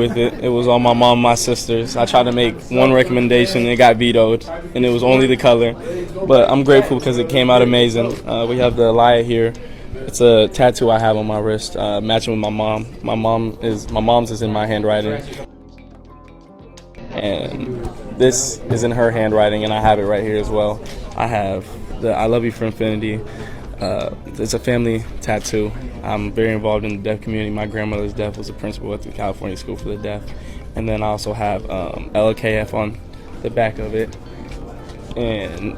With it was on my mom and my sisters. I tried to make one recommendation and it got vetoed, and it was only the color. But I'm grateful because it came out amazing. We have the Elia here. It's a tattoo I have on my wrist, matching with my mom. My mom's is in my handwriting, and this is in her handwriting, and I have it right here as well. I have the "I love you for infinity." It's a family tattoo. I'm very involved in the deaf community. My grandmother's deaf, was a principal at the California School for the Deaf. And then I also have LKF on the back of it. And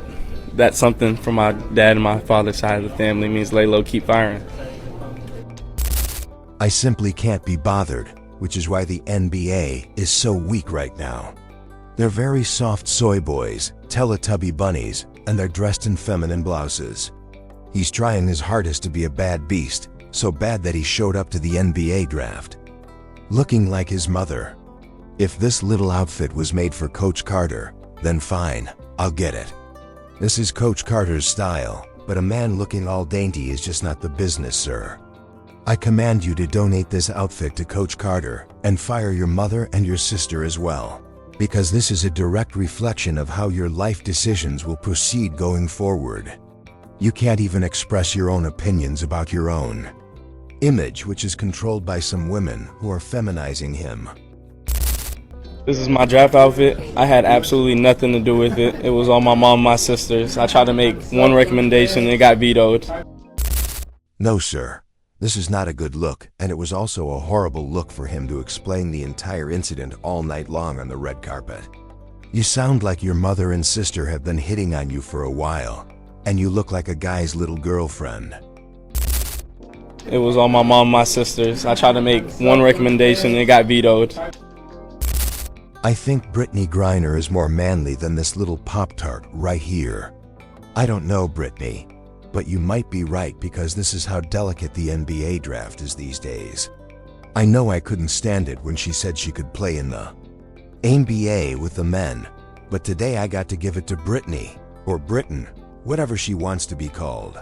that's something from my dad and my father's side of the family. It means lay low, keep firing. I simply can't be bothered, which is why the NBA is so weak right now. They're very soft soy boys, Teletubby bunnies, and they're dressed in feminine blouses. He's trying his hardest to be a bad beast, so bad that he showed up to the NBA draft, looking like his mother. If this little outfit was made for Coach Carter, then fine, I'll get it. This is Coach Carter's style, but a man looking all dainty is just not the business, sir. I command you to donate this outfit to Coach Carter and fire your mother and your sister as well, because this is a direct reflection of how your life decisions will proceed going forward. You can't even express your own opinions about your own image, which is controlled by some women who are feminizing him. This is my draft outfit. I had absolutely nothing to do with it. It was on my mom and my sisters. I tried to make one recommendation and it got vetoed. No, sir. This is not a good look, and it was also a horrible look for him to explain the entire incident all night long on the red carpet. You sound like your mother and sister have been hitting on you for a while, and you look like a guy's little girlfriend. It was on my mom and my sisters. I tried to make one recommendation and it got vetoed. I think Brittany Griner is more manly than this little Pop-Tart right here. I don't know, Brittany, but you might be right, because this is how delicate the NBA draft is these days. I know I couldn't stand it when she said she could play in the NBA with the men, but today I got to give it to Brittany, or Britain, whatever she wants to be called.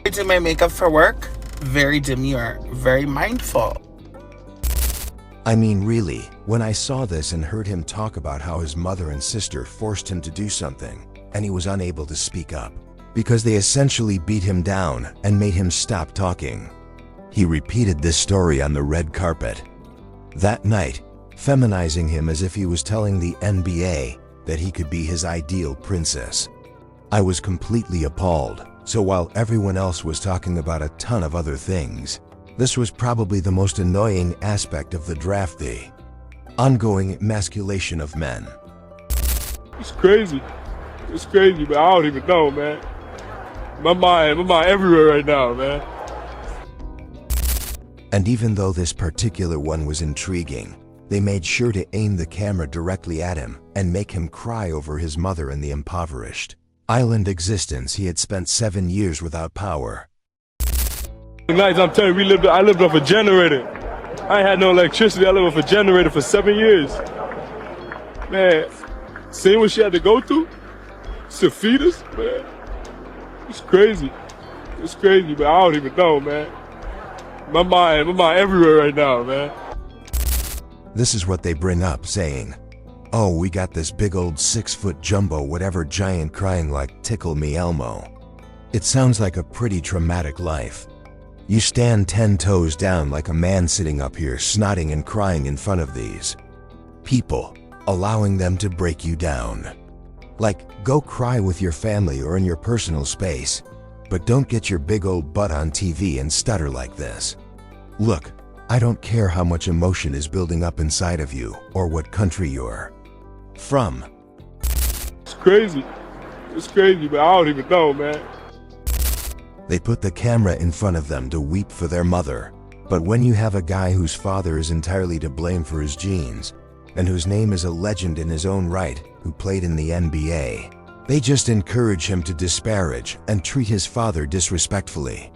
I do my makeup for work. Very demure, very mindful. I mean, really, when I saw this and heard him talk about how his mother and sister forced him to do something, and he was unable to speak up, because they essentially beat him down and made him stop talking. He repeated this story on the red carpet that night, feminizing him as if he was telling the NBA that he could be his ideal princess. I was completely appalled. So while everyone else was talking about a ton of other things, this was probably the most annoying aspect of the draft, the ongoing emasculation of men. It's crazy. It's crazy, but I don't even know, man. My mind everywhere right now, man. And even though this particular one was intriguing, they made sure to aim the camera directly at him and make him cry over his mother and the impoverished island existence he had spent 7 years without power. Nights, I'm telling you, I lived off a generator. I ain't had no electricity. I lived off a generator for 7 years. Man, seeing what she had to go through to feed us, man, it's crazy. It's crazy, but I don't even know, man. My mind everywhere right now, man. This is what they bring up, saying, "Oh, we got this big old 6-foot jumbo whatever giant crying like Tickle Me Elmo." It sounds like a pretty traumatic life. You stand 10 toes down like a man sitting up here snotting and crying in front of these people, allowing them to break you down. Like, go cry with your family or in your personal space, but don't get your big old butt on TV and stutter like this. Look, I don't care how much emotion is building up inside of you or what country you're from. It's crazy. It's crazy, but I don't even know, man. They put the camera in front of them to weep for their mother. But when you have a guy whose father is entirely to blame for his genes, and whose name is a legend in his own right, who played in the NBA, they just encourage him to disparage and treat his father disrespectfully.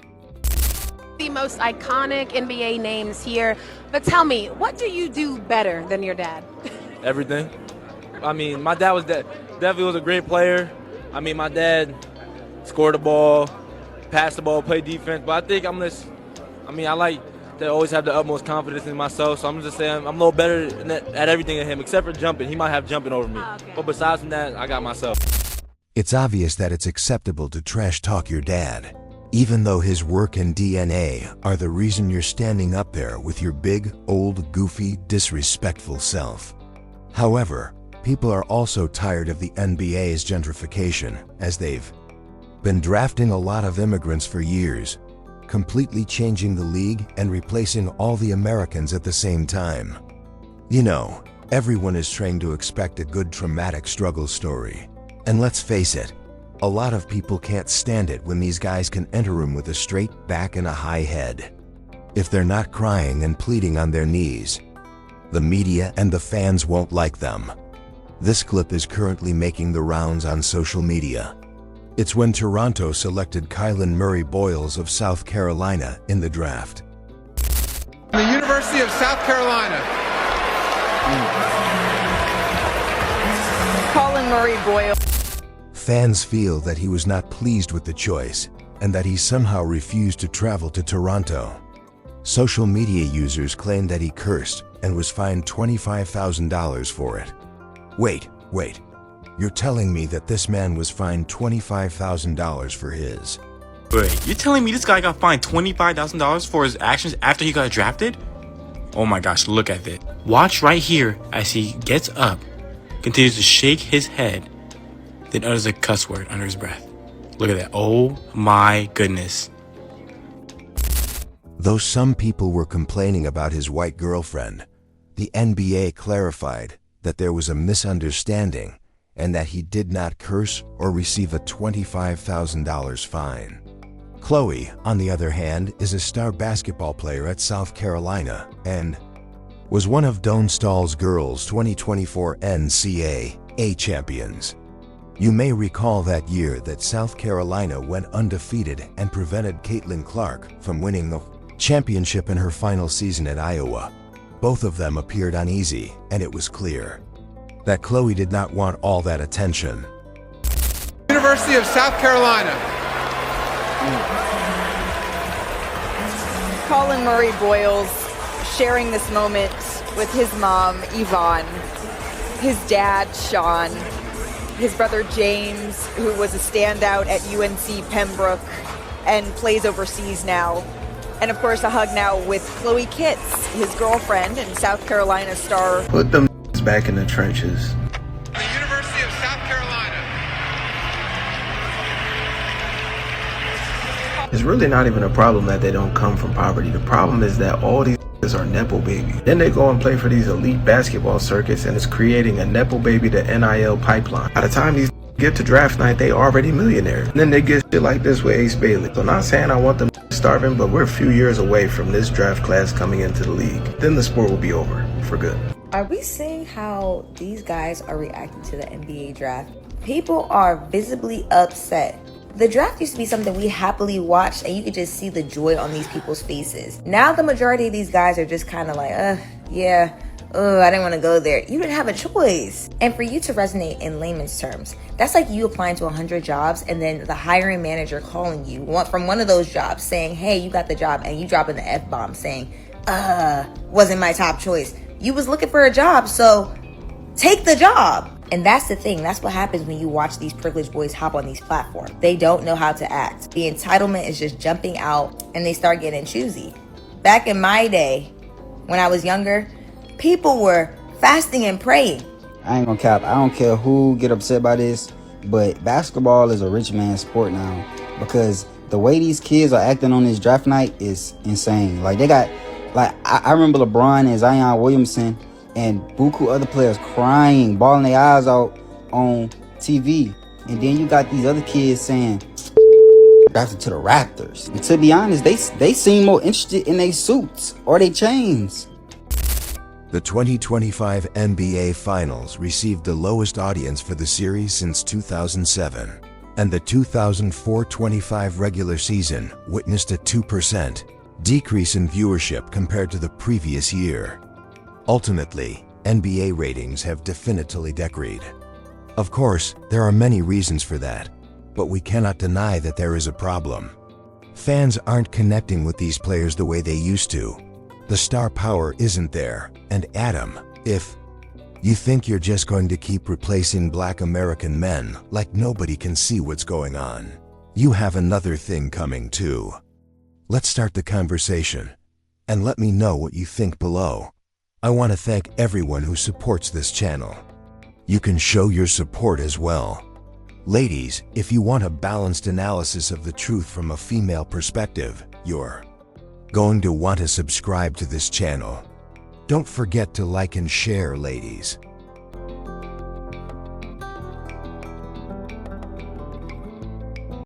The most iconic NBA names here, but tell me, what do you do better than your dad? Everything. I mean, my dad was definitely was a great player. I mean, my dad scored the ball, passed the ball, played defense, but I think I They always have the utmost confidence in myself, so I'm just saying I'm a little better at everything than him, except for jumping. He might have jumping over me. Okay. But besides from that, I got myself. It's obvious that it's acceptable to trash talk your dad, even though his work and DNA are the reason you're standing up there with your big, old, goofy, disrespectful self. However, people are also tired of the NBA's gentrification, as they've been drafting a lot of immigrants for years, completely changing the league and replacing all the Americans at the same time. You know, everyone is trained to expect a good traumatic struggle story. And let's face it, a lot of people can't stand it when these guys can enter a room with a straight back and a high head. If they're not crying and pleading on their knees, the media and the fans won't like them. This clip is currently making the rounds on social media. It's when Toronto selected Kylan Murray Boyles of South Carolina in the draft. The University of South Carolina. Kylan Murray Boyles. Fans feel that he was not pleased with the choice and that he somehow refused to travel to Toronto. Social media users claim that he cursed and was fined $25,000 for it. Wait. You're telling me that this man was fined $25,000 for his? Wait, you're telling me this guy got fined $25,000 for his actions after he got drafted? Oh my gosh, look at this. Watch right here as he gets up, continues to shake his head, then utters a cuss word under his breath. Look at that. Oh my goodness. Though some people were complaining about his white girlfriend, the NBA clarified that there was a misunderstanding and that he did not curse or receive a $25,000 fine. Chloe, on the other hand, is a star basketball player at South Carolina and was one of Don Stahl's girls' 2024 NCAA champions. You may recall that year that South Carolina went undefeated and prevented Caitlin Clark from winning the championship in her final season at Iowa. Both of them appeared uneasy, and it was clear that Chloe did not want all that attention. University of South Carolina. Kylan Murray Boyles sharing this moment with his mom, Yvonne, his dad, Sean, his brother, James, who was a standout at UNC Pembroke and plays overseas now. And of course, a hug now with Chloe Kitts, his girlfriend and South Carolina star. Put them back in the trenches. The University of South Carolina. It's really not even a problem that they don't come from poverty. The problem is that all these are Nepo babies. Then they go and play for these elite basketball circuits, and it's creating a Nepo baby to NIL pipeline. By the time these get to draft night, they already millionaires. And then they get shit like this with Ace Bailey. So not saying I want them starving, but we're a few years away from this draft class coming into the league. Then the sport will be over for good. Are we seeing how these guys are reacting to the NBA draft? People are visibly upset. The draft used to be something we happily watched, and you could just see the joy on these people's faces. Now the majority of these guys are just kind of like, I didn't want to go there. You didn't have a choice. And for you to resonate in layman's terms, that's like you applying to 100 jobs and then the hiring manager calling you from one of those jobs saying, hey, you got the job, and you dropping the F-bomb saying, wasn't my top choice. You was looking for a job, so take the job. And that's the thing. That's what happens when you watch these privileged boys hop on these platforms. They don't know how to act. The entitlement is just jumping out, and they start getting choosy. Back in my day, when I was younger, people were fasting and praying. I ain't gonna cap. I don't care who get upset by this, but basketball is a rich man's sport now, because the way these kids are acting on this draft night is insane. Like, they got, I remember LeBron and Zion Williamson and buku other players crying, bawling their eyes out on TV. And then you got these other kids saying, drafted to the Raptors. And to be honest, they seem more interested in their suits or their chains. The 2025 NBA Finals received the lowest audience for the series since 2007, and the 2024-25 regular season witnessed a 2% decrease in viewership compared to the previous year. Ultimately, NBA ratings have definitively decreased. Of course, there are many reasons for that, but we cannot deny that there is a problem. Fans aren't connecting with these players the way they used to, The star power isn't there, and Adam, if you think you're just going to keep replacing black American men like nobody can see what's going on, you have another thing coming too. Let's start the conversation, and let me know what you think below. I want to thank everyone who supports this channel. You can show your support as well. Ladies, if you want a balanced analysis of the truth from a female perspective, you're going to want to subscribe to this channel. Don't forget to like and share, ladies.